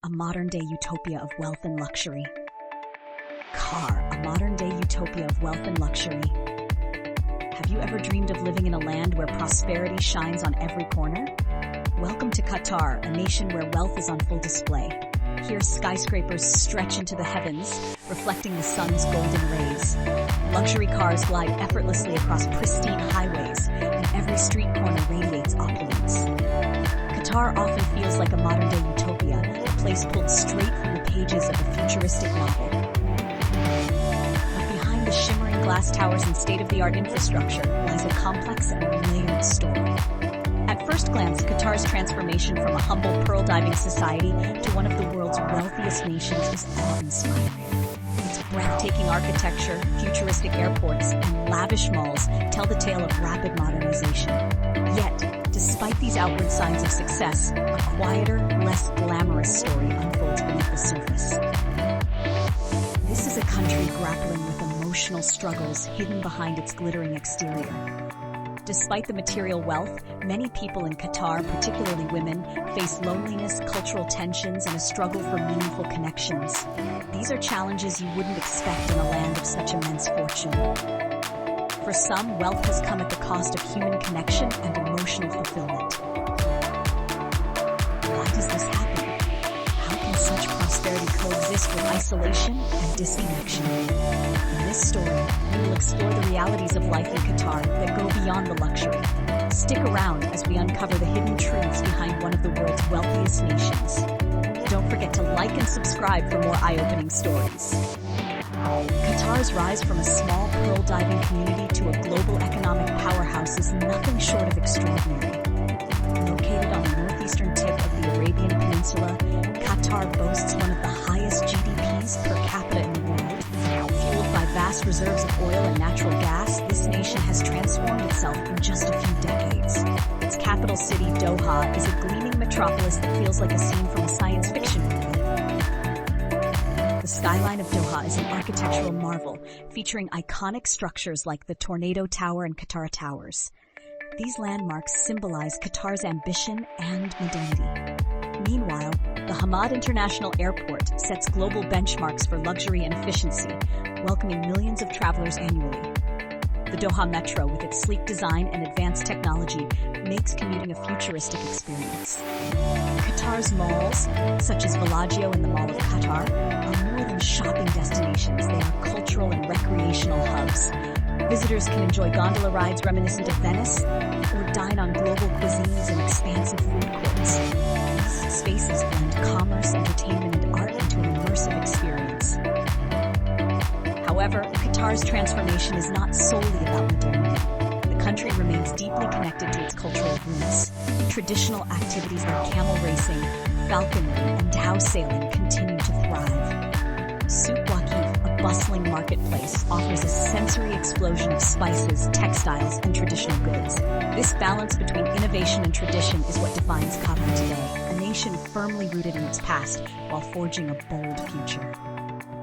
a modern-day utopia of wealth and luxury. Qatar, a modern-day utopia of wealth and luxury. Have you ever dreamed of living in a land where prosperity shines on every corner? Welcome to Qatar, a nation where wealth is on full display. Here, skyscrapers stretch into the heavens, reflecting the sun's golden rays. Luxury cars glide effortlessly across pristine highways, and every street corner radiates opulence. Qatar often feels like a modern-day utopia, a place pulled straight from the pages of a futuristic novel. But behind the shimmering glass towers and state-of-the-art infrastructure lies a complex and layered story. At first glance, Qatar's transformation from a humble pearl-diving society to one of the world's wealthiest nations is awe-inspiring. Its breathtaking architecture, futuristic airports, and lavish malls tell the tale of rapid modernization. Yet, despite these outward signs of success, a quieter, less glamorous story unfolds beneath the surface. This is a country grappling with emotional struggles hidden behind its glittering exterior. Despite the material wealth, many people in Qatar, particularly women, face loneliness, cultural tensions, and a struggle for meaningful connections. These are challenges you wouldn't expect in a land of such immense fortune. For some, wealth has come at the cost of human connection and emotional fulfillment. Why does this happen? How can such prosperity coexist with isolation and disconnection? In this story, we will explore the realities of life in Qatar that go beyond the luxury. Stick around as we uncover the hidden truths behind one of the world's wealthiest nations. Don't forget to like and subscribe for more eye-opening stories. Qatar's rise from a small pearl diving community to a global economic powerhouse is nothing short of extraordinary. Located on the northeastern tip of the Arabian Peninsula, Qatar boasts one of the highest GDPs per capita in the world. Fueled by vast reserves of oil and natural gas, this nation has transformed itself in just a few decades. Its capital city, Doha, is a gleaming metropolis that feels like a scene from a science fiction movie. The skyline of Doha is an architectural marvel, featuring iconic structures like the Tornado Tower and Qatari Towers. These landmarks symbolize Qatar's ambition and modernity. Meanwhile, the Hamad International Airport sets global benchmarks for luxury and efficiency, welcoming millions of travelers annually. The Doha Metro, with its sleek design and advanced technology, makes commuting a futuristic experience. Qatar's malls, such as Bellagio and the Mall of Qatar, are more than shopping destinations. They are cultural and recreational hubs. Visitors can enjoy gondola rides reminiscent of Venice, or dine on global cuisines and expansive food courts. These spaces blend commerce, entertainment, and art into an immersive experience. However, Qatar's transformation is not solely about modernity. The country remains deeply connected to its cultural roots. Traditional activities like camel racing, falconry, and dhow sailing continue to thrive. Souk Waqif, a bustling marketplace, offers a sensory explosion of spices, textiles, and traditional goods. This balance between innovation and tradition is what defines Qatar today, a nation firmly rooted in its past while forging a bold future.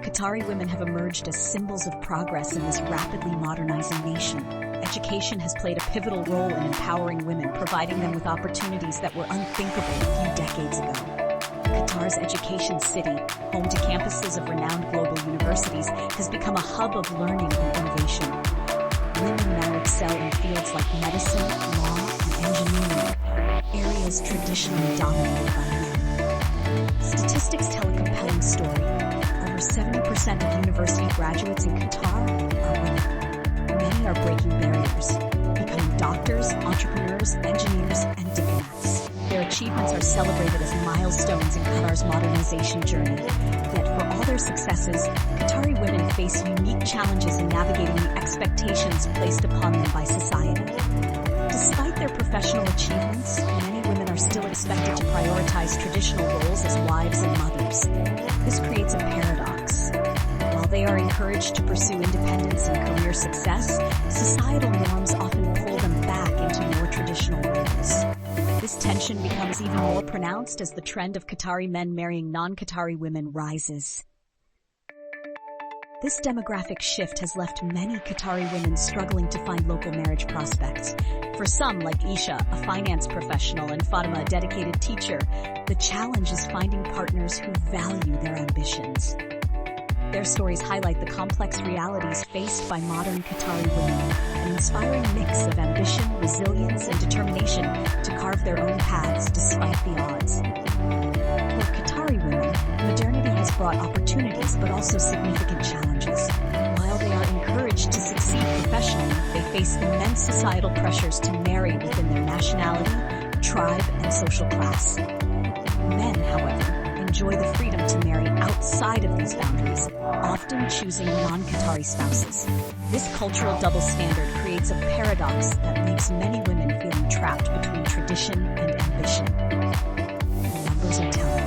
Qatari women have emerged as symbols of progress in this rapidly modernizing nation. Education has played a pivotal role in empowering women, providing them with opportunities that were unthinkable a few decades ago. Qatar's education city, home to campuses of renowned global universities, has become a hub of learning and innovation. Women now excel in fields like medicine, law, and engineering, areas traditionally dominated by men. Statistics tell a compelling story. Over 70% of university graduates in Qatar are women. Many are breaking barriers, becoming doctors, entrepreneurs, engineers, and diplomats. Their achievements are celebrated as milestones in Qatar's modernization journey. Yet for all their successes, Qatari women face unique challenges in navigating the expectations placed upon them by society. Despite their professional achievements, many women are still expected to prioritize traditional roles as wives and mothers. This creates a paradox. While they are encouraged to pursue independence and career success, societal norms often pull them back into more traditional roles. This tension becomes even more pronounced as the trend of Qatari men marrying non-Qatari women rises. This demographic shift has left many Qatari women struggling to find local marriage prospects. For some, like Isha, a finance professional, and Fatima, a dedicated teacher, the challenge is finding partners who value their ambitions. Their stories highlight the complex realities faced by modern Qatari women, an inspiring mix of ambition, resilience, and determination to carve their own paths despite the odds. For Qatari women, modernity has brought opportunities but also significant challenges. While they are encouraged to succeed professionally, they face immense societal pressures to marry within their nationality, tribe, and social class. Men, however, enjoy the freedom to marry outside of these boundaries, often choosing non-Qatari spouses. This cultural double standard creates a paradox that leaves many women feeling trapped between tradition and ambition. The numbers are telling.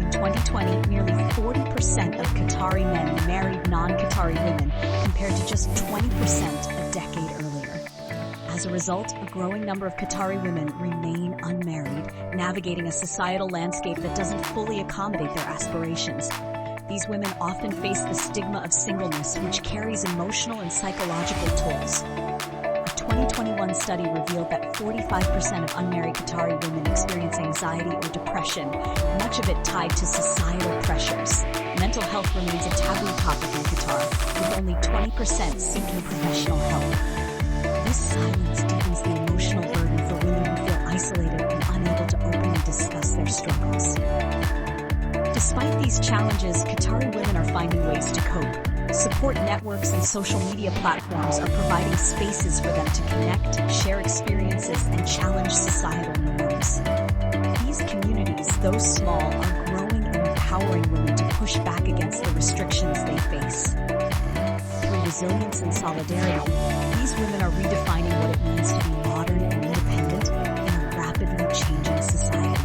In 2020, nearly 40% of Qatari men married non-Qatari women, compared to just 20% a decade earlier. As a result, a growing number of Qatari women remain unmarried, navigating a societal landscape that doesn't fully accommodate their aspirations. These women often face the stigma of singleness, which carries emotional and psychological tolls. A 2021 study revealed that 45% of unmarried Qatari women experience anxiety or depression, much of it tied to societal pressures. Mental health remains a taboo topic in Qatar, with only 20% seeking professional help. This silence deepens the emotional burden for women who feel isolated and unable to openly discuss their struggles. Despite these challenges, Qatari women are finding ways to cope. Support networks and social media platforms are providing spaces for them to connect, share experiences, and challenge societal norms. These communities, though small, are growing and empowering women to push back against the restrictions they face. Through resilience and solidarity, these women are redefining what it means to be modern and independent in a rapidly changing society.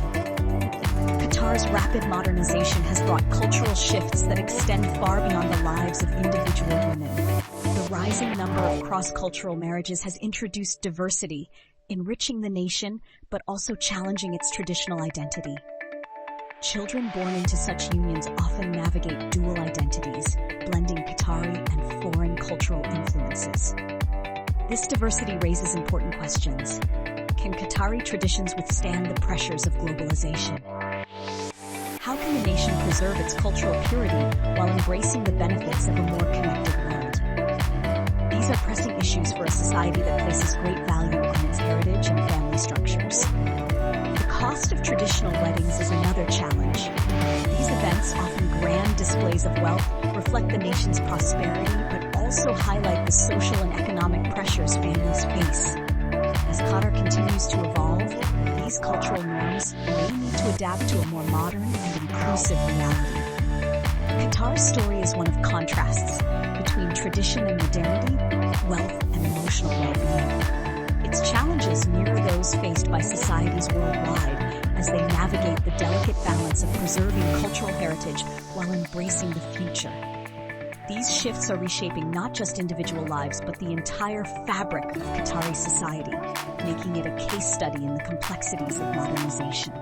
Qatar's rapid modernization has brought cultural shifts that extend far beyond the lives of individual women. The rising number of cross-cultural marriages has introduced diversity, enriching the nation, but also challenging its traditional identity. Children born into such unions often navigate dual identities, blending Qatari and foreign cultural influences. This diversity raises important questions. Can Qatari traditions withstand the pressures of globalization? How can the nation preserve its cultural purity while embracing the benefits of a more connected world? These are pressing issues for a society that places great value on its heritage and family structures. The cost of traditional weddings is another challenge. These events, often grand displays of wealth, reflect the nation's prosperity, but also highlight the social and economic pressures families face. As Qatar continues to evolve, these cultural norms may need to adapt to a more modern and inclusive reality. Qatar's story is one of contrasts between tradition and modernity, wealth and emotional well-being. Its challenges mirror those faced by societies worldwide as they navigate the delicate balance of preserving cultural heritage while embracing the future. These shifts are reshaping not just individual lives, but the entire fabric of Qatari society, making it a case study in the complexities of modernization.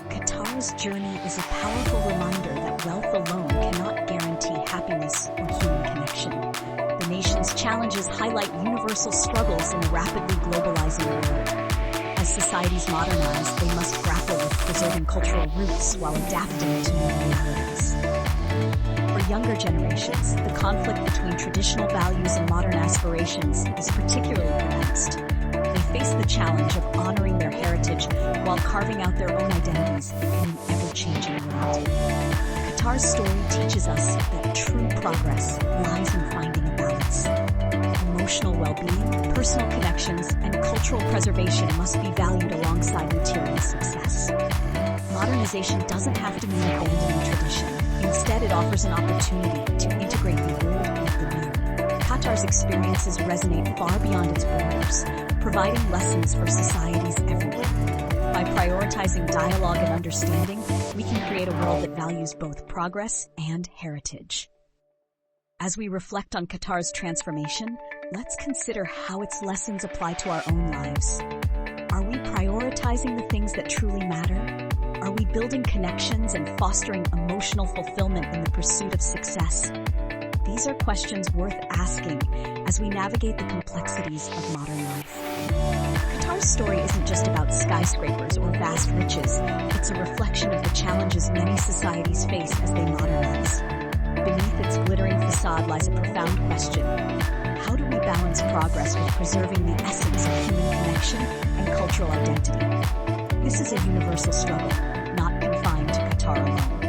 Qatar's journey is a powerful reminder that wealth alone cannot guarantee happiness or human connection. The nation's challenges highlight universal struggles in a rapidly globalizing world. As societies modernize, they must grapple with preserving cultural roots while adapting to new realities. For younger generations, the conflict between traditional values and modern aspirations is particularly pronounced. They face the challenge of honoring their heritage while carving out their own identities in an ever-changing world. Qatar's story teaches us that true progress lies in finding a balance. Emotional well-being, personal connections, and cultural preservation must be valued alongside material success. Modernization doesn't have to mean abandoning tradition. Instead, it offers an opportunity to integrate the old with the new. Qatar's experiences resonate far beyond its borders, providing lessons for societies everywhere. By prioritizing dialogue and understanding, we can create a world that values both progress and heritage. As we reflect on Qatar's transformation, let's consider how its lessons apply to our own lives. Are we prioritizing the things that truly matter? Are we building connections and fostering emotional fulfillment in the pursuit of success? These are questions worth asking as we navigate the complexities of modern life. Qatar's story isn't just about skyscrapers or vast riches. It's a reflection of the challenges many societies face as they modernize. Beneath its glittering facade lies a profound question. How do we balance progress with preserving the essence of human connection and cultural identity? This is a universal struggle, not confined to Qatar alone.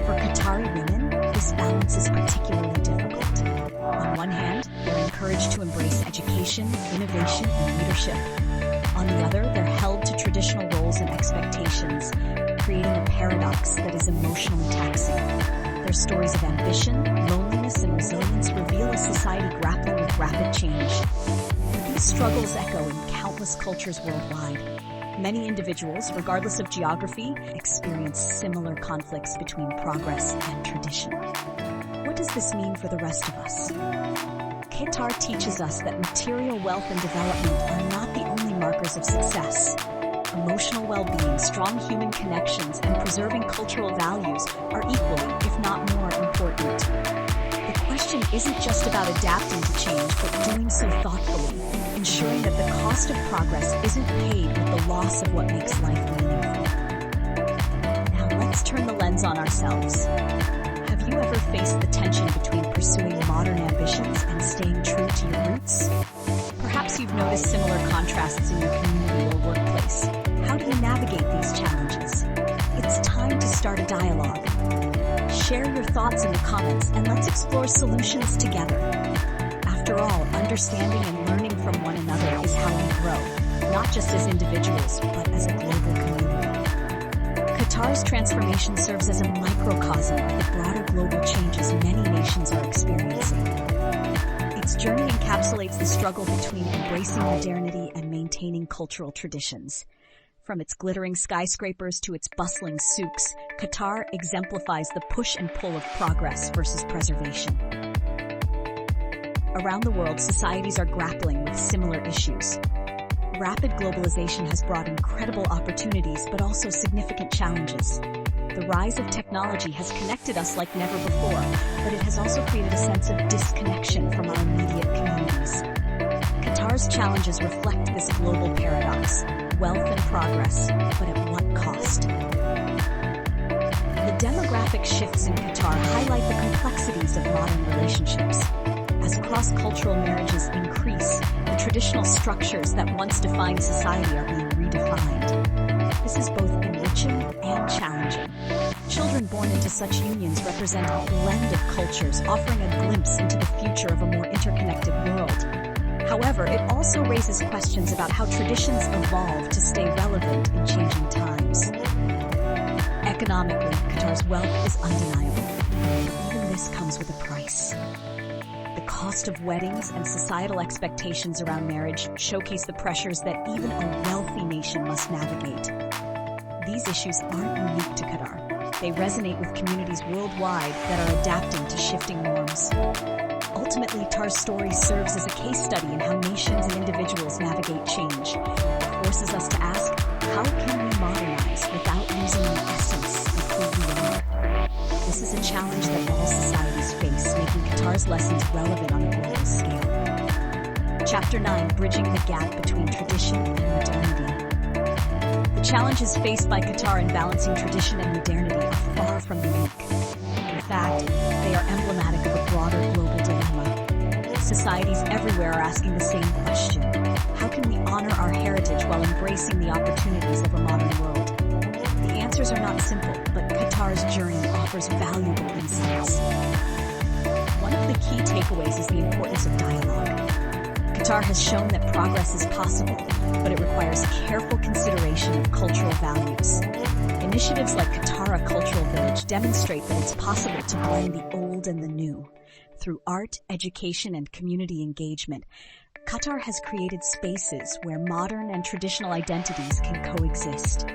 For Qatari women, this balance is particularly difficult. On one hand, they're encouraged to embrace education, innovation, and leadership. On the other, they're held to traditional roles and expectations, creating a paradox that is emotionally taxing. Their stories of ambition, loneliness, and resilience reveal a society grappling with rapid change. But these struggles echo in countless cultures worldwide. Many individuals, regardless of geography, experience similar conflicts between progress and tradition. What does this mean for the rest of us? Qatar teaches us that material wealth and development are not the only markers of success. Emotional well-being, strong human connections, and preserving cultural values are equally, if not more, important. The question isn't just about adapting to change, but doing so thoughtfully, ensuring that the cost of progress isn't paid with the loss of what makes life meaningful. Now let's turn the lens on ourselves. Have you ever faced the tension between pursuing modern ambitions and staying true to your roots? Perhaps you've noticed similar contrasts in your community or workplace. How do you navigate these challenges? It's time to start a dialogue. Share your thoughts in the comments and let's explore solutions together. After all, understanding and learning from one another is how we grow, not just as individuals, but as a global community. Qatar's transformation serves as a microcosm of the broader global changes many nations are experiencing. Its journey encapsulates the struggle between embracing modernity and maintaining cultural traditions. From its glittering skyscrapers to its bustling souks, Qatar exemplifies the push and pull of progress versus preservation. Around the world, societies are grappling with similar issues. Rapid globalization has brought incredible opportunities, but also significant challenges. The rise of technology has connected us like never before, but it has also created a sense of disconnection from our immediate communities. Qatar's challenges reflect this global paradox: wealth and progress, but at what cost? The demographic shifts in Qatar highlight the complexities of modern relationships. As cross-cultural marriages increase, the traditional structures that once defined society are being redefined. This is both enriching and challenging. Children born into such unions represent a blend of cultures, offering a glimpse into the future of a more interconnected world. However, it also raises questions about how traditions evolve to stay relevant in changing times. Economically, Qatar's wealth is undeniable. Even this comes with a price. The cost of weddings and societal expectations around marriage showcase the pressures that even a wealthy nation must navigate. These issues aren't unique to Qatar. They resonate with communities worldwide that are adapting to shifting norms. Ultimately, Qatar's story serves as a case study in how nations and individuals navigate change. It forces us to ask, how can we modernize without losing the essence of who we are? This is a challenge that all societies face, making Qatar's lessons relevant on a global scale. Chapter 9, Bridging the Gap Between Tradition and Modernity. The challenges faced by Qatar in balancing tradition and modernity are far from unique. In fact, they are emblematic of a broader global dilemma. Societies everywhere are asking the same question: how can we honor our heritage while embracing the opportunities of a modern world? The answers are not simple, but Qatar's journey offers valuable insights. One of the key takeaways is the importance of dialogue. Qatar has shown that progress is possible, but it requires careful consideration of cultural values. Initiatives like Qatar Cultural Village demonstrate that it's possible to blend the old and the new. Through art, education, and community engagement, Qatar has created spaces where modern and traditional identities can coexist.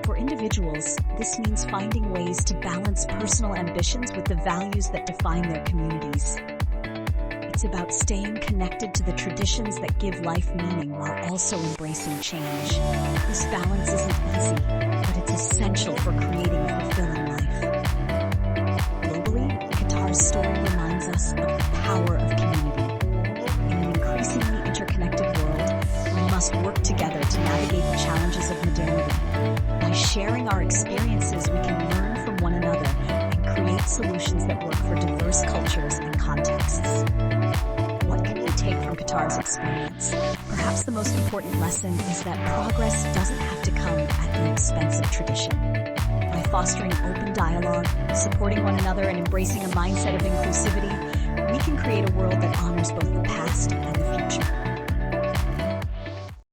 For individuals, this means finding ways to balance personal ambitions with the values that define their communities. It's about staying connected to the traditions that give life meaning while also embracing change. This balance isn't easy, but it's essential for creating a fulfilling life. Globally, Qatar's story create solutions that work for diverse cultures and contexts. What can we take from Qatar's experience? Perhaps the most important lesson is that progress doesn't have to come at the expense of tradition. By fostering open dialogue, supporting one another, and embracing a mindset of inclusivity, we can create a world that honors both the past and the future.